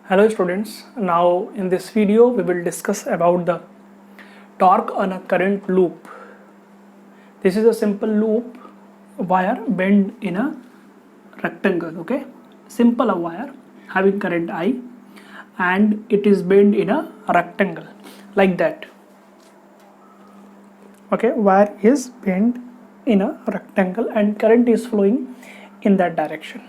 Hello students, now in this video we will discuss about the torque on a current loop. This is a simple loop wire bent in a rectangle, okay? Simple a wire having current I and it is bent in a rectangle like that. Okay, wire is bent in a rectangle and current is flowing in that direction.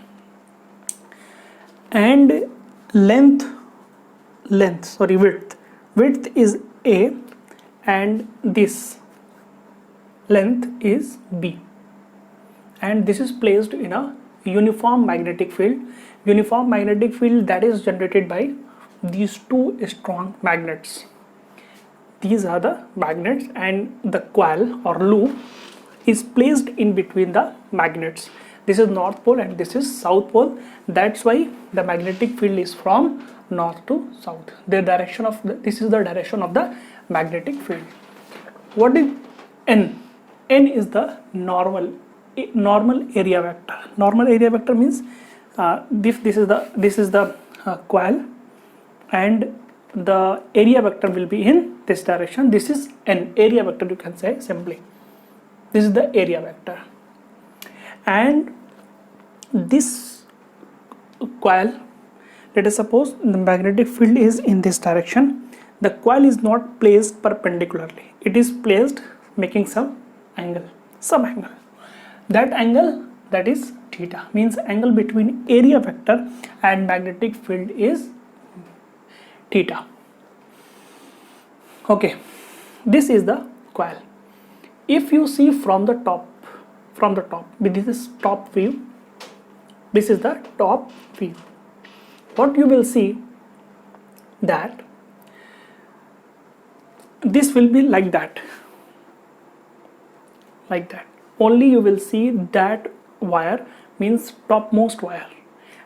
And width is A and this length is B, and this is placed in a uniform magnetic field that is generated by these two strong magnets. These are the magnets and the coil or loop is placed in between the magnets. This is north pole and this is south pole. That's why the magnetic field is from north to south. This is the direction of the magnetic field. What is N? N is the normal area vector. Normal area vector means this is the coil and the area vector will be in this direction. This is N, area vector, you can say simply. This is the area vector. And this coil, let us suppose the magnetic field is in this direction. The coil is not placed perpendicularly. It is placed making some angle. That angle, that is theta, means angle between area vector and magnetic field is theta. Okay, this is the coil. If you see from the top, this is top view. This is the top view. What you will see that this will be like that. Only you will see that wire means topmost wire,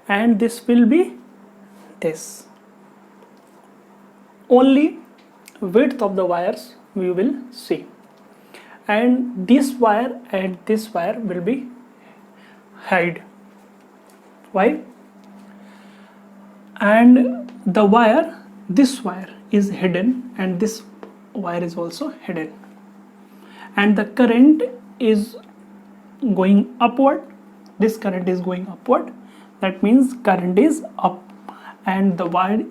and this will be this. Only width of the wires we will see, and this wire and this wire will be hide. Why? And the wire, this wire is hidden and this wire is also hidden, and the current is going upward. This current is going upward, that means current is up, and the wire,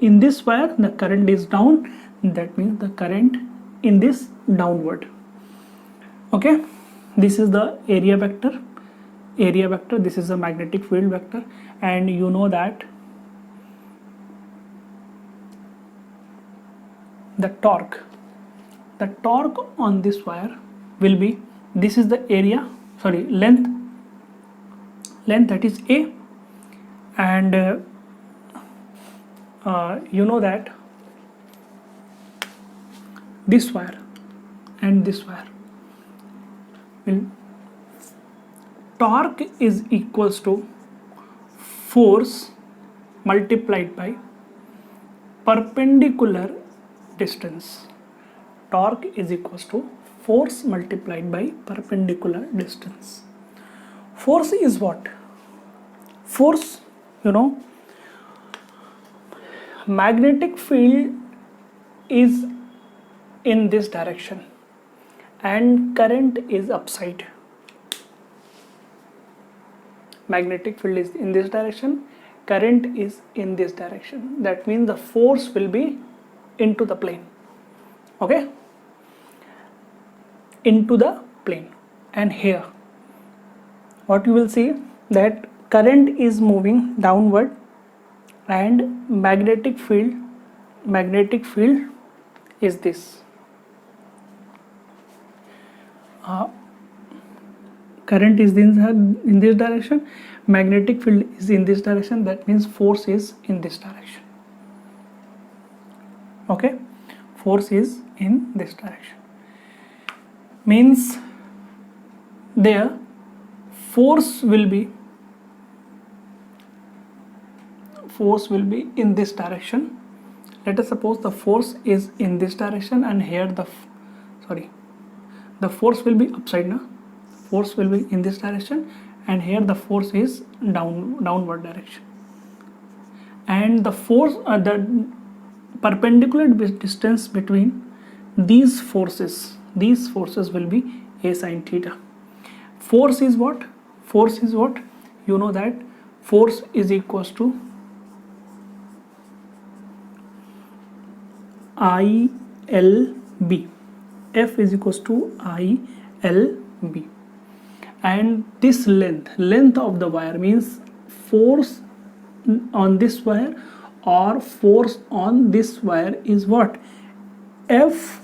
in this wire the current is down, that means the current in this downward. Okay, this is the area vector. This is a magnetic field vector, and you know that the torque on this wire will be, this is the length, that is A, and you know that this wire and this wire will, torque is equals to force multiplied by perpendicular distance. Torque is equals to force multiplied by perpendicular distance. Force is what? Force, you know, magnetic field is in this direction and current is upside. Magnetic field is in this direction, current is in this direction. That means the force will be into the plane. Okay, into the plane. And here what you will see, that current is moving downward and magnetic field is this. Current is in this direction, magnetic field is in this direction, that means force is in this direction. Okay, force is in this direction, means there force will be in this direction. Let us suppose the force is in this direction, and here the force will be upside now. Force will be in this direction, and here the force is downward direction. and the force, the perpendicular distance between these forces will be a sine theta. Force is what? Force is what? You know that force is equals to ILB. F is equals to ILB. And this length of the wire means force on this wire or force on this wire is what? F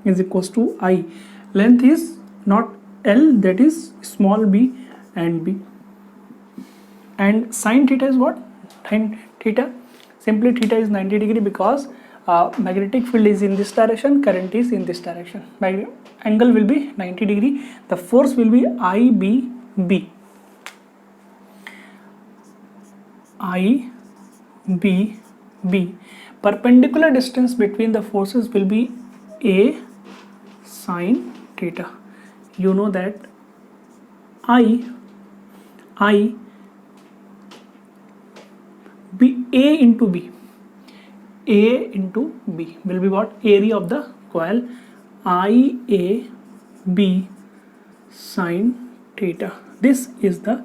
is equals to I. Length is not L, that is small b and b. And sine theta is what? Sine theta, simply theta is 90 degree because magnetic field is in this direction, current is in this direction. Angle will be 90 degree. The force will be IBB. IBB. Perpendicular distance between the forces will be A sine theta. You know that B A into B. A into B will be what? Area of the coil. IAB sine theta. This is the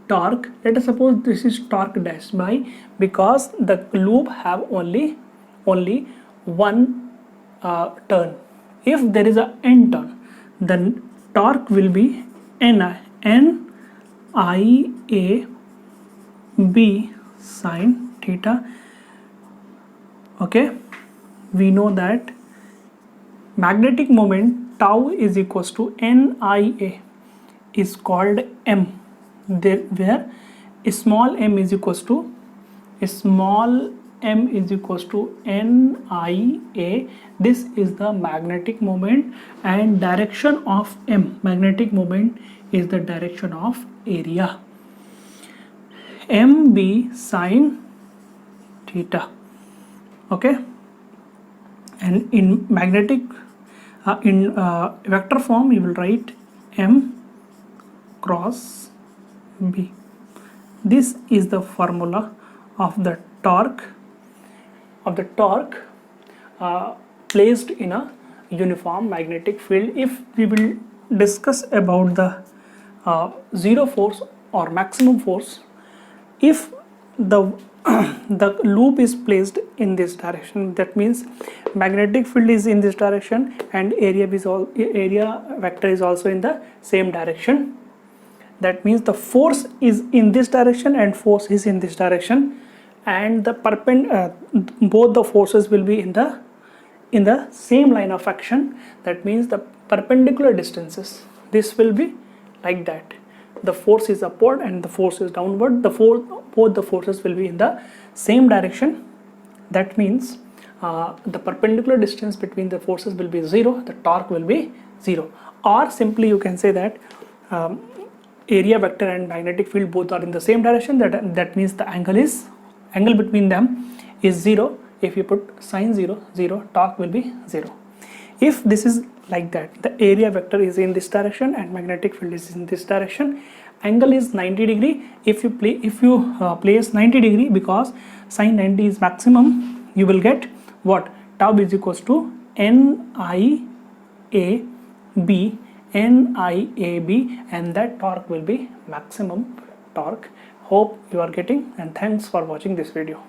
torque. Let us suppose this is torque dash by, because the loop have only one turn. If there is a n turn, then torque will be NIAB sine theta. Okay, we know that magnetic moment tau is equals to NIA is called M, there where small m is equals to NIA. This is the magnetic moment, and direction of M, magnetic moment, is the direction of area. MB sine theta. Okay, and in magnetic vector form you will write M cross B. This is the formula of the torque placed in a uniform magnetic field. If we will discuss about the zero force or maximum force, if the loop is placed in this direction, that means magnetic field is in this direction and area vector is also in the same direction. That means the force is in this direction and force is in this direction, and the both the forces will be in the same line of action. That means the perpendicular distances, this will be like that. The force is upward and the force is downward. Both the forces will be in the same direction. That means the perpendicular distance between the forces will be 0, the torque will be 0. Or simply you can say that area vector and magnetic field both are in the same direction. That means the angle between them is 0. If you put sine 0, torque will be 0. If this is like that, the area vector is in this direction and magnetic field is in this direction, angle is 90 degree. If you place 90 degree, because sine 90 is maximum, you will get what? Tau is equals to NIAB, and that torque will be maximum torque. Hope you are getting, and thanks for watching this video.